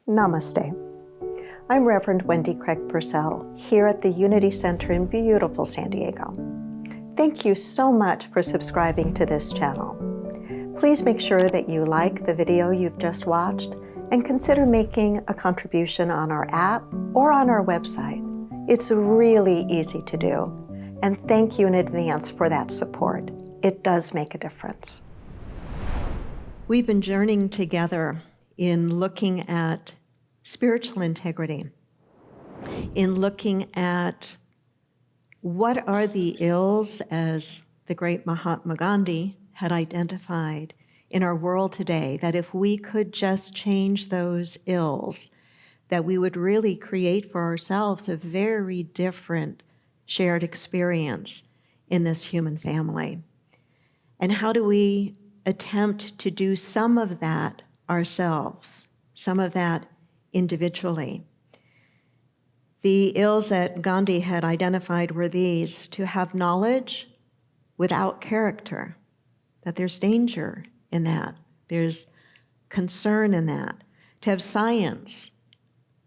Namaste. I'm Reverend Wendy Craig-Purcell here at the Unity Center in beautiful San Diego. Thank you so much for subscribing to this channel. Please make sure that you like the video you've just watched and consider making a contribution on our app or on our website. It's really easy to do, and thank you in advance for that support. It does make a difference. We've been journeying together in looking at spiritual integrity, in looking at what are the ills, as the great Mahatma Gandhi had identified in our world today, that if we could just change those ills, that we would really create for ourselves a very different shared experience in this human family. And how do we attempt to do some of that ourselves, some of that individually? The ills that Gandhi had identified were these: to have knowledge without character, that there's danger in that, there's concern in that; to have science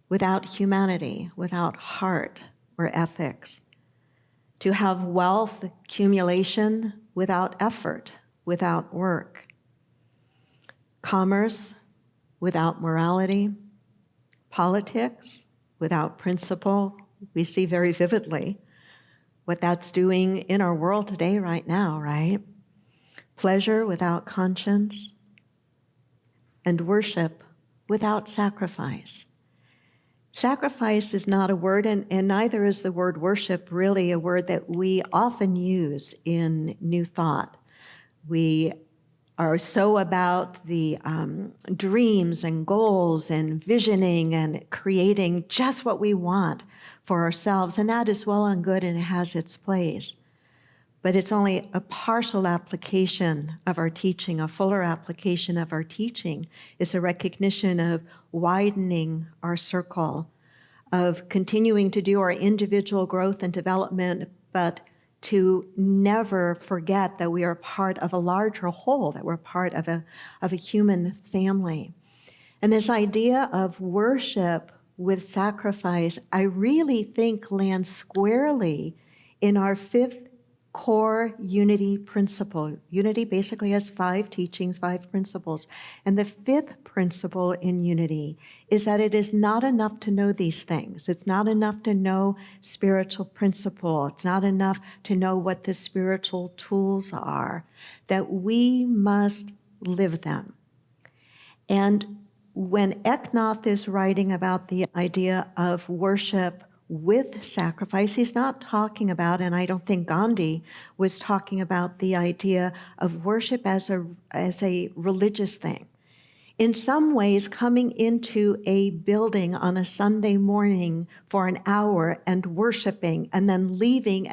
without humanity, without heart or ethics; to have wealth accumulation without effort, without work; commerce without morality; politics without principle. We see very vividly what that's doing in our world today, right now, right? Pleasure without conscience, and worship without sacrifice. Sacrifice is not a word, and neither is the word worship really a word that we often use in New Thought. We are so about the dreams and goals and visioning and creating just what we want for ourselves, and that is well and good, and it has its place. But it's only a partial application of our teaching. A fuller application of our teaching is a recognition of widening our circle, of continuing to do our individual growth and development, but to never forget that we are part of a larger whole, that we're part of a human family. And this idea of worship with sacrifice, I really think lands squarely in our fifth core unity principle. Unity basically has 5 teachings, 5 principles. And the fifth principle in unity is that it is not enough to know these things. It's not enough to know spiritual principle. It's not enough to know what the spiritual tools are, that we must live them. And when Eknath is writing about the idea of worship with sacrifice, he's not talking about, and I don't think Gandhi was talking about, the idea of worship as a religious thing. In some ways, coming into a building on a Sunday morning for an hour and worshiping and then leaving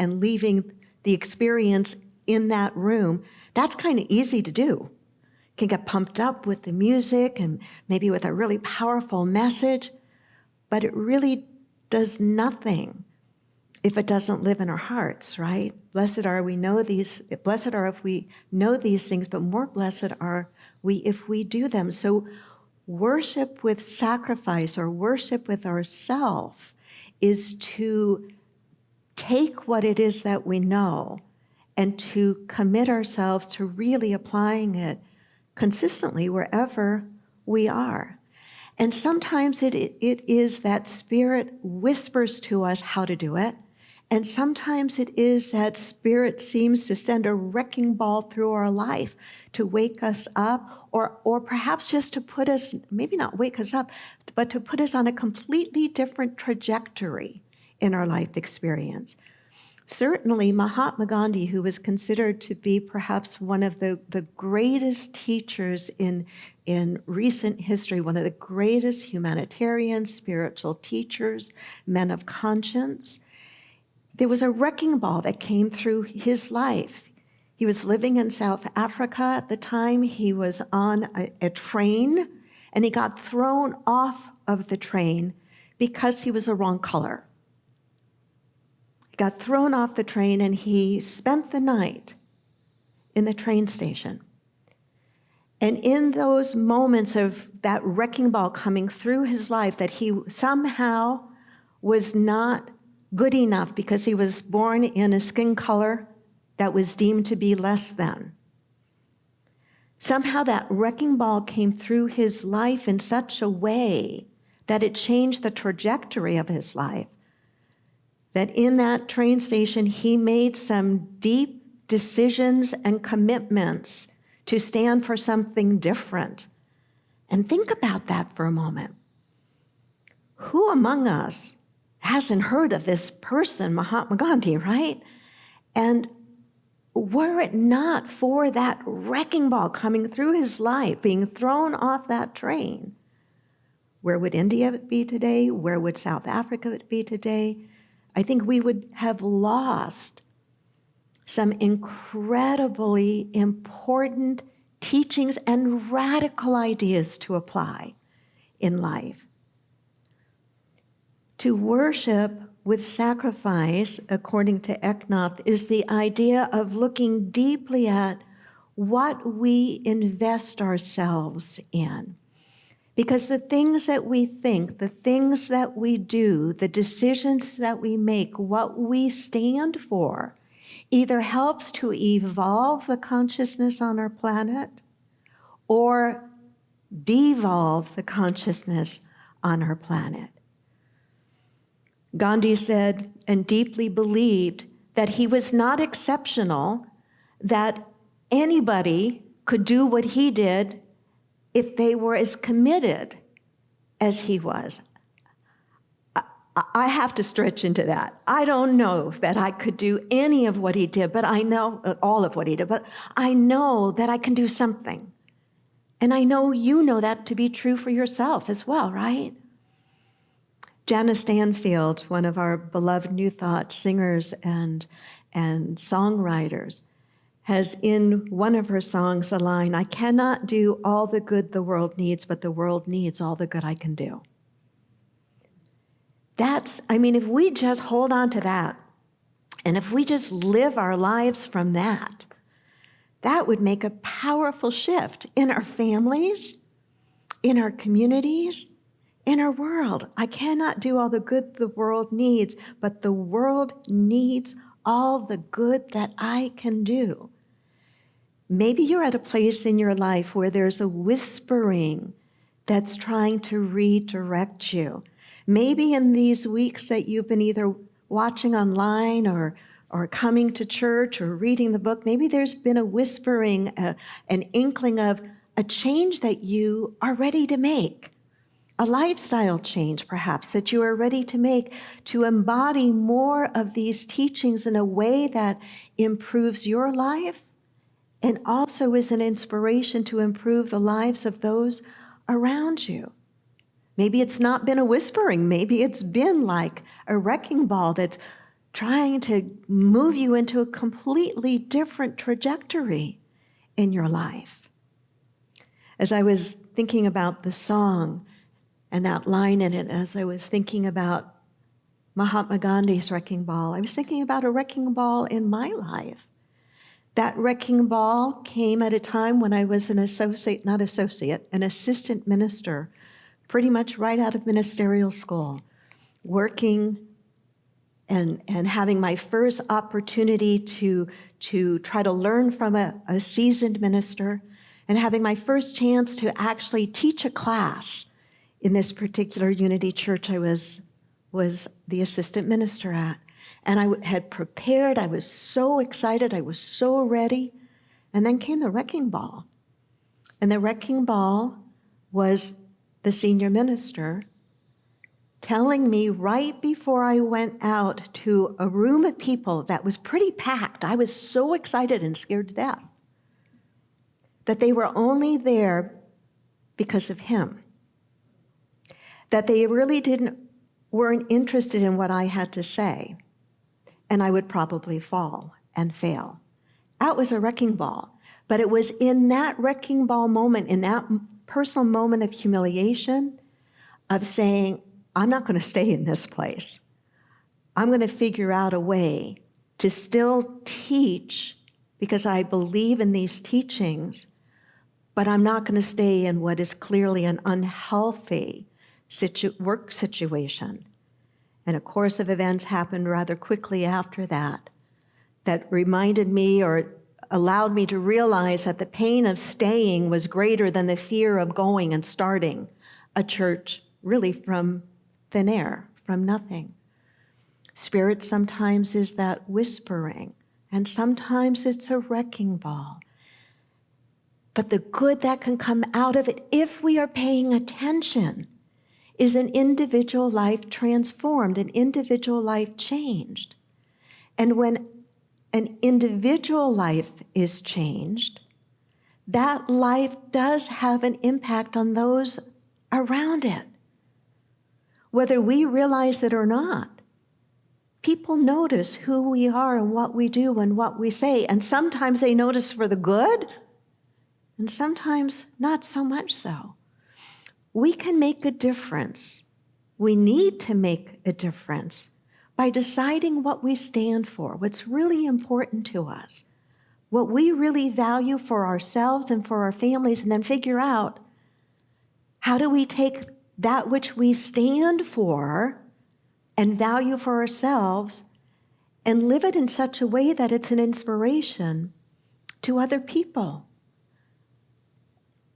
the experience in that room, that's kind of easy to do. You can get pumped up with the music and maybe with a really powerful message, but it really does nothing if it doesn't live in our hearts, right? Blessed are if we know these things, but more blessed are we if we do them. So worship with sacrifice, or worship with ourself, is to take what it is that we know and to commit ourselves to really applying it consistently wherever we are. And sometimes it is that Spirit whispers to us how to do it. And sometimes it is that Spirit seems to send a wrecking ball through our life to wake us up, or perhaps just to put us, maybe not wake us up, but to put us on a completely different trajectory in our life experience. Certainly, Mahatma Gandhi, who was considered to be perhaps one of the greatest teachers in recent history, one of the greatest humanitarian, spiritual teachers, men of conscience, there was a wrecking ball that came through his life. He was living in South Africa at the time. He was on a train, and he got thrown off of the train because he was the wrong color. He got thrown off the train, and he spent the night in the train station. And in those moments of that wrecking ball coming through his life, that he somehow was not good enough because he was born in a skin color that was deemed to be less than. Somehow that wrecking ball came through his life in such a way that it changed the trajectory of his life. That in that train station, he made some deep decisions and commitments to stand for something different. And think about that for a moment. Who among us hasn't heard of this person, Mahatma Gandhi, right? And were it not for that wrecking ball coming through his life, being thrown off that train, where would India be today? Where would South Africa be today? I think we would have lost some incredibly important teachings and radical ideas to apply in life. To worship with sacrifice, according to Eknath, is the idea of looking deeply at what we invest ourselves in. Because the things that we think, the things that we do, the decisions that we make, what we stand for, either helps to evolve the consciousness on our planet or devolve the consciousness on our planet. Gandhi said and deeply believed that he was not exceptional, that anybody could do what he did if they were as committed as he was. I have to stretch into that. I don't know that I could do any of what he did, but I know all of what he did, but I know that I can do something. And I know you know that to be true for yourself as well, right? Janice Stanfield, one of our beloved New Thought singers and songwriters, has in one of her songs the line, "I cannot do all the good the world needs, but the world needs all the good I can do." If we just hold on to that, and if we just live our lives from that, that would make a powerful shift in our families, in our communities, in our world. I cannot do all the good the world needs, but the world needs all the good that I can do. Maybe you're at a place in your life where there's a whispering that's trying to redirect you. Maybe in these weeks that you've been either watching online or coming to church or reading the book, maybe there's been a whispering, an inkling of a change that you are ready to make. A lifestyle change, perhaps, that you are ready to make to embody more of these teachings in a way that improves your life and also is an inspiration to improve the lives of those around you. Maybe it's not been a whispering. Maybe it's been like a wrecking ball that's trying to move you into a completely different trajectory in your life. As I was thinking about the song and that line in it, as I was thinking about Mahatma Gandhi's wrecking ball, I was thinking about a wrecking ball in my life. That wrecking ball came at a time when I was an assistant minister, pretty much right out of ministerial school, working and having my first opportunity to try to learn from a seasoned minister, and having my first chance to actually teach a class in this particular Unity Church I was the assistant minister at. And I had prepared, I was so excited, I was so ready. And then came the wrecking ball. And the wrecking ball was the senior minister telling me right before I went out to a room of people that was pretty packed, I was so excited and scared to death, that they were only there because of him. That they really weren't interested in what I had to say, and I would probably fall and fail. That was a wrecking ball. But it was in that wrecking ball moment, in that personal moment of humiliation, of saying, I'm not going to stay in this place. I'm going to figure out a way to still teach, because I believe in these teachings, but I'm not going to stay in what is clearly an unhealthy work situation. And a course of events happened rather quickly after that reminded me or allowed me to realize that the pain of staying was greater than the fear of going and starting a church really from thin air, from nothing. Spirit sometimes is that whispering, and sometimes it's a wrecking ball. But the good that can come out of it, if we are paying attention, is an individual life transformed, an individual life changed. And when an individual life is changed, that life does have an impact on those around it. Whether we realize it or not, people notice who we are and what we do and what we say, and sometimes they notice for the good, and sometimes not so much so. We can make a difference. We need to make a difference by deciding what we stand for, what's really important to us, what we really value for ourselves and for our families, and then figure out how do we take that which we stand for and value for ourselves and live it in such a way that it's an inspiration to other people.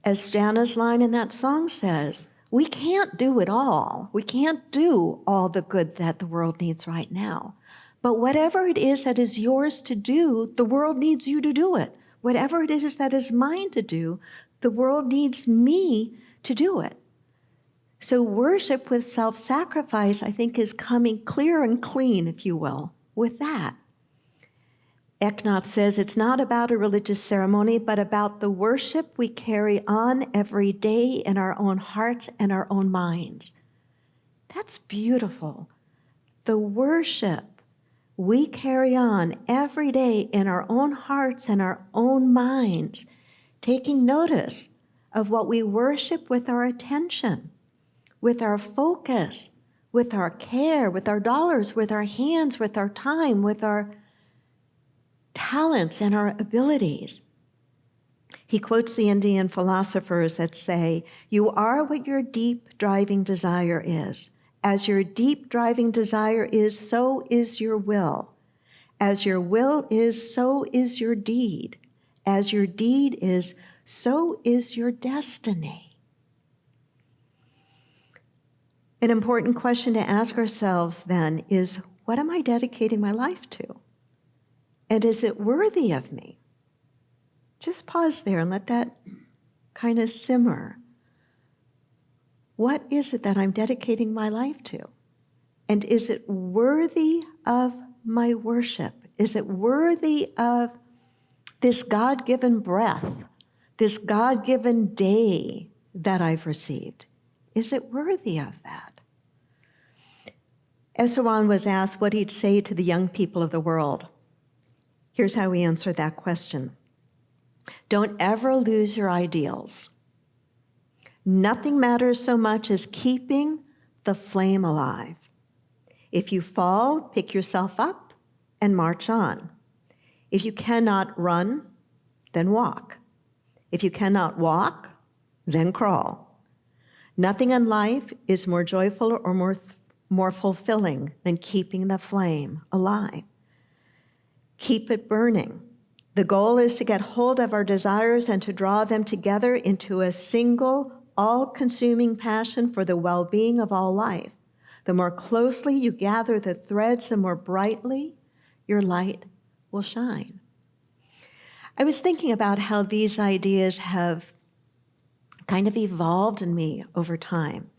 As Jana's line in that song says, we can't do it all. We can't do all the good that the world needs right now. But whatever it is that is yours to do, the world needs you to do it. Whatever it is that is mine to do, the world needs me to do it. So worship with self-sacrifice, I think, is coming clear and clean, if you will, with that. Eknath says it's not about a religious ceremony, but about the worship we carry on every day in our own hearts and our own minds. That's beautiful. The worship we carry on every day in our own hearts and our own minds, taking notice of what we worship with our attention, with our focus, with our care, with our dollars, with our hands, with our time, with our talents and our abilities. He quotes the Indian philosophers that say, "You are what your deep driving desire is. As your deep driving desire is, so is your will. As your will is, so is your deed. As your deed is, so is your destiny." An important question to ask ourselves then is, what am I dedicating my life to? And is it worthy of me? Just pause there and let that kind of simmer. What is it that I'm dedicating my life to? And is it worthy of my worship? Is it worthy of this God-given breath, this God-given day that I've received? Is it worthy of that? Eswan was asked what he'd say to the young people of the world. Here's how he answered that question. Don't ever lose your ideals. Nothing matters so much as keeping the flame alive. If you fall, pick yourself up and march on. If you cannot run, then walk. If you cannot walk, then crawl. Nothing in life is more joyful or more fulfilling than keeping the flame alive. Keep it burning. The goal is to get hold of our desires and to draw them together into a single, all-consuming passion for the well-being of all life. The more closely you gather the threads, the more brightly your light will shine. I was thinking about how these ideas have kind of evolved in me over time.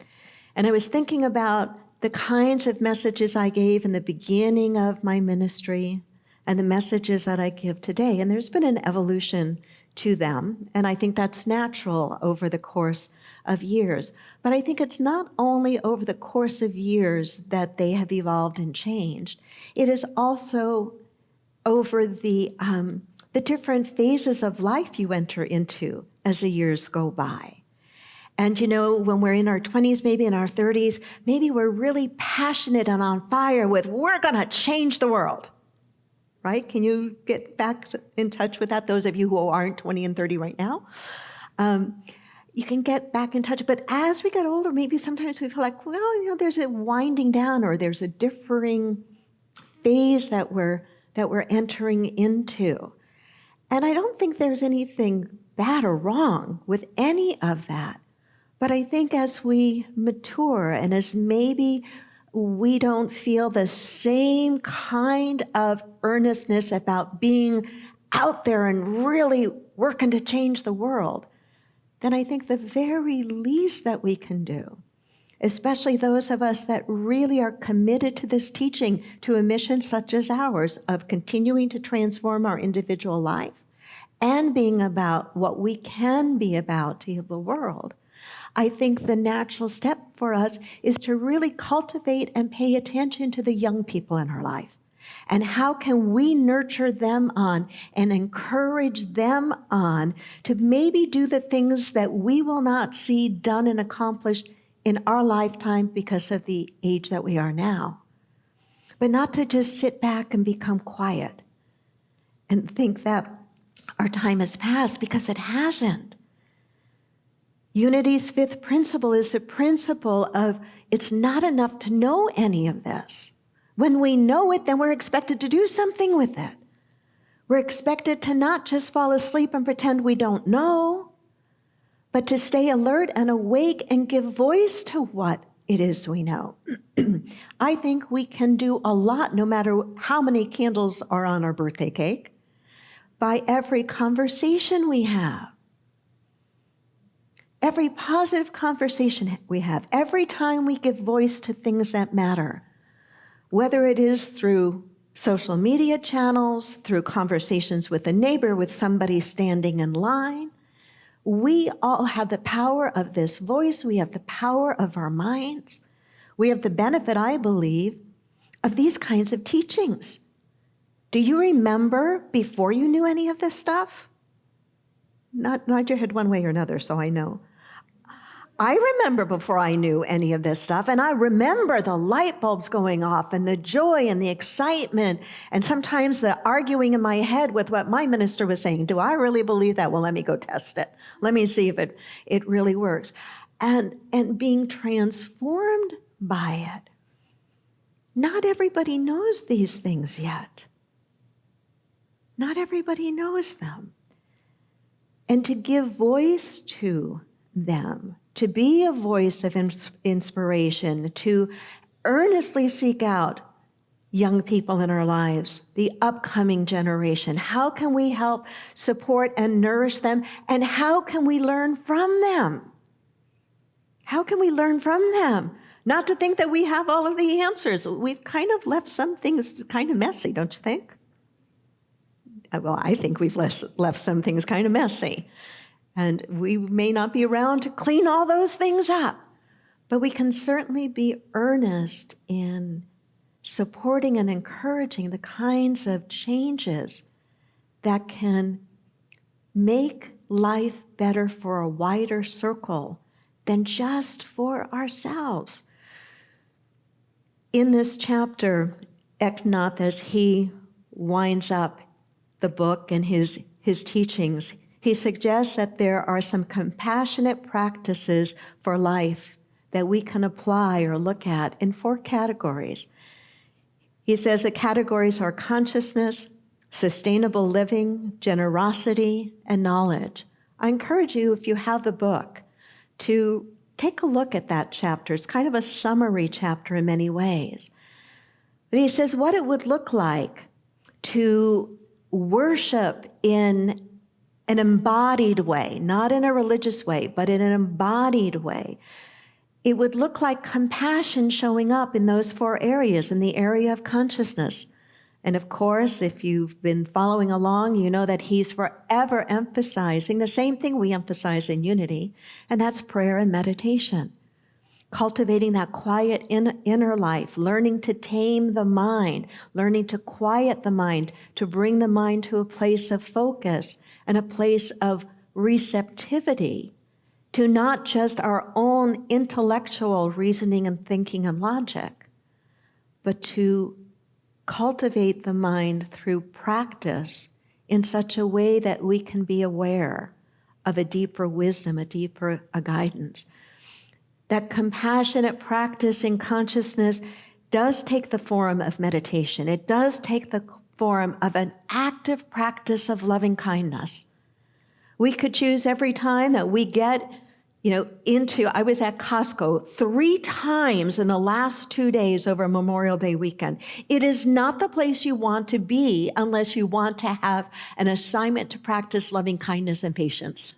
And I was thinking about the kinds of messages I gave in the beginning of my ministry and the messages that I give today. And there's been an evolution to them, and I think that's natural over the course of years. But I think it's not only over the course of years that they have evolved and changed. It is also over the different phases of life you enter into as the years go by. And you know, when we're in our 20s, maybe in our 30s, maybe we're really passionate and on fire with, we're gonna change the world, right? Can you get back in touch with that, those of you who aren't 20 and 30 right now? You can get back in touch. But as we get older, maybe sometimes we feel like, well, there's a winding down, or there's a differing phase that we're entering into. And I don't think there's anything bad or wrong with any of that. But I think as we mature, and as maybe we don't feel the same kind of earnestness about being out there and really working to change the world, then I think the very least that we can do, especially those of us that really are committed to this teaching, to a mission such as ours of continuing to transform our individual life and being about what we can be about to heal the world, I think the natural step for us is to really cultivate and pay attention to the young people in our life. And how can we nurture them on and encourage them on to maybe do the things that we will not see done and accomplished in our lifetime because of the age that we are now. But not to just sit back and become quiet and think that our time has passed, because it hasn't. Unity's fifth principle is the principle of it's not enough to know any of this. When we know it, then we're expected to do something with it. We're expected to not just fall asleep and pretend we don't know, but to stay alert and awake and give voice to what it is we know. I think we can do a lot, no matter how many candles are on our birthday cake, by every conversation we have. Every positive conversation we have, every time we give voice to things that matter, whether it is through social media channels, through conversations with a neighbor, with somebody standing in line, we all have the power of this voice. We have the power of our minds. We have the benefit, I believe, of these kinds of teachings. Do you remember before you knew any of this stuff? Nod your head one way or another so I know. I remember before I knew any of this stuff, and I remember the light bulbs going off and the joy and the excitement, and sometimes the arguing in my head with what my minister was saying. Do I really believe that? Well, let me go test it. Let me see if it really works. And being transformed by it. Not everybody knows these things yet. Not everybody knows them. And to give voice to them, to be a voice of inspiration, to earnestly seek out young people in our lives, the upcoming generation. How can we help support and nourish them? And how can we learn from them? How can we learn from them? Not to think that we have all of the answers. We've kind of left some things kind of messy, don't you think? Well, I think we've left some things kind of messy. And we may not be around to clean all those things up. But we can certainly be earnest in supporting and encouraging the kinds of changes that can make life better for a wider circle than just for ourselves. In this chapter, Eknath, as he winds up the book and his teachings, he suggests that there are some compassionate practices for life that we can apply or look at in 4 categories. He says the categories are consciousness, sustainable living, generosity, and knowledge. I encourage you, if you have the book, to take a look at that chapter. It's kind of a summary chapter in many ways. But he says what it would look like to worship in an embodied way, not in a religious way, but in an embodied way. It would look like compassion showing up in those 4 areas, in the area of consciousness. And of course, if you've been following along, you know that he's forever emphasizing the same thing we emphasize in Unity, and that's prayer and meditation. Cultivating that quiet inner life, learning to tame the mind, learning to quiet the mind, to bring the mind to a place of focus and a place of receptivity to not just our own intellectual reasoning and thinking and logic, but to cultivate the mind through practice in such a way that we can be aware of a deeper wisdom, a deeper guidance. That compassionate practice in consciousness does take the form of meditation. It does take the form of an active practice of loving kindness. We could choose every time that we get, I was at Costco 3 times in the last 2 days over Memorial Day weekend. It is not the place you want to be unless you want to have an assignment to practice loving kindness and patience.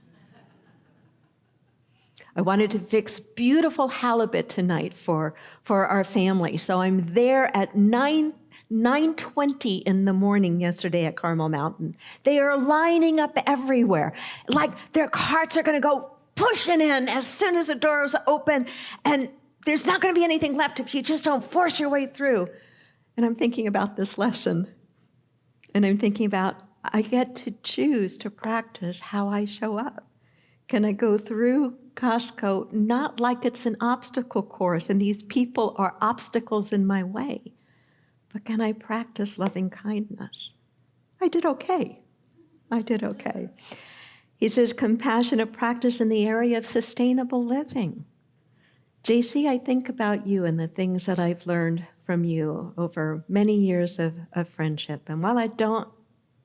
I wanted to fix beautiful halibut tonight for our family. So I'm there at 9:20 in the morning yesterday at Carmel Mountain. They are lining up everywhere. Like their carts are going to go pushing in as soon as the doors open. And there's not going to be anything left if you just don't force your way through. And I'm thinking about this lesson. And I'm thinking about, I get to choose to practice how I show up. Can I go through Costco not like it's an obstacle course and these people are obstacles in my way, but can I practice loving kindness? I did okay. He says, compassionate practice in the area of sustainable living. JC, I think about you and the things that I've learned from you over many years of friendship. And while I don't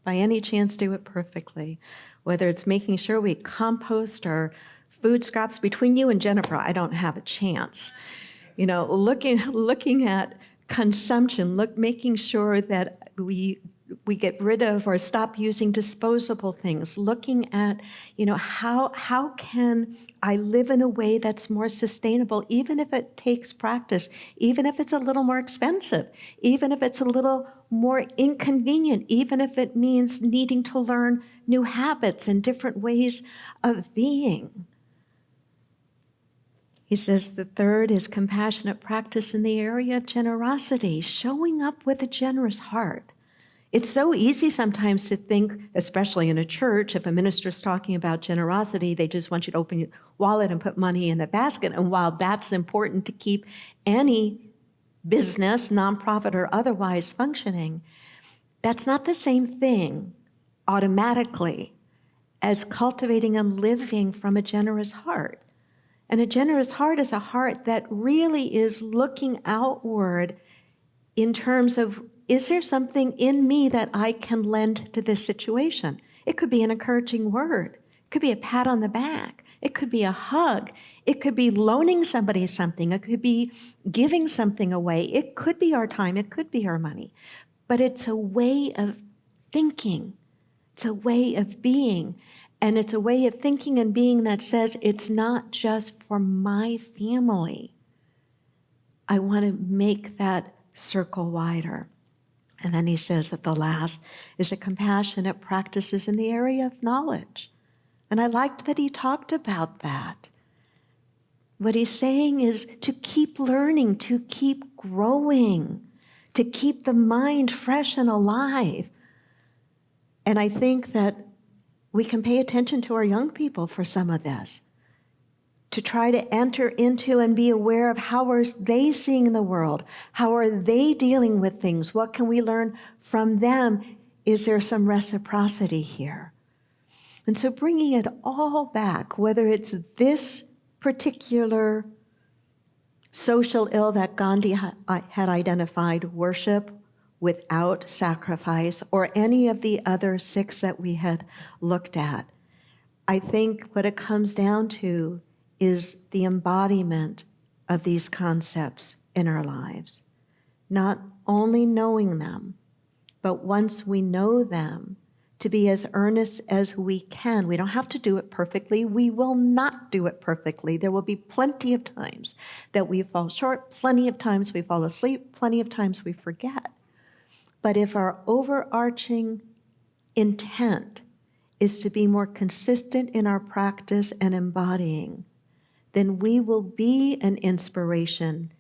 by any chance do it perfectly, whether it's making sure we compost our food scraps between you and Jennifer, I don't have a chance. Looking at consumption, making sure that we get rid of or stop using disposable things, looking at, how can I live in a way that's more sustainable, even if it takes practice, even if it's a little more expensive, even if it's a little more inconvenient, even if it means needing to learn new habits and different ways of being. He says the third is compassionate practice in the area of generosity, showing up with a generous heart. It's so easy sometimes to think, especially in a church, if a minister's talking about generosity, they just want you to open your wallet and put money in the basket. And while that's important to keep any business, nonprofit or otherwise, functioning, that's not the same thing automatically as cultivating and living from a generous heart. And a generous heart is a heart that really is looking outward in terms of, is there something in me that I can lend to this situation? It could be an encouraging word. It could be a pat on the back. It could be a hug. It could be loaning somebody something. It could be giving something away. It could be our time. It could be our money. But it's a way of thinking. It's a way of being. And it's a way of thinking and being that says it's not just for my family. I want to make that circle wider. And then he says that the last is a compassionate practices in the area of knowledge. And I liked that he talked about that. What he's saying is to keep learning, to keep growing, to keep the mind fresh and alive. And I think that we can pay attention to our young people for some of this, to try to enter into and be aware of how are they seeing the world? How are they dealing with things? What can we learn from them? Is there some reciprocity here? And so bringing it all back, whether it's this particular social ill that Gandhi had identified, worship without sacrifice, or any of the other 6 that we had looked at, I think what it comes down to is the embodiment of these concepts in our lives. Not only knowing them, but once we know them, to be as earnest as we can. We don't have to do it perfectly. We will not do it perfectly. There will be plenty of times that we fall short, plenty of times we fall asleep, plenty of times we forget. But if our overarching intent is to be more consistent in our practice and embodying, then we will be an inspiration,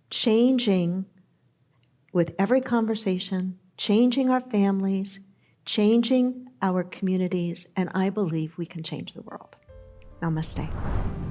changing with every conversation, changing our families, changing our communities, and I believe we can change the world. Namaste.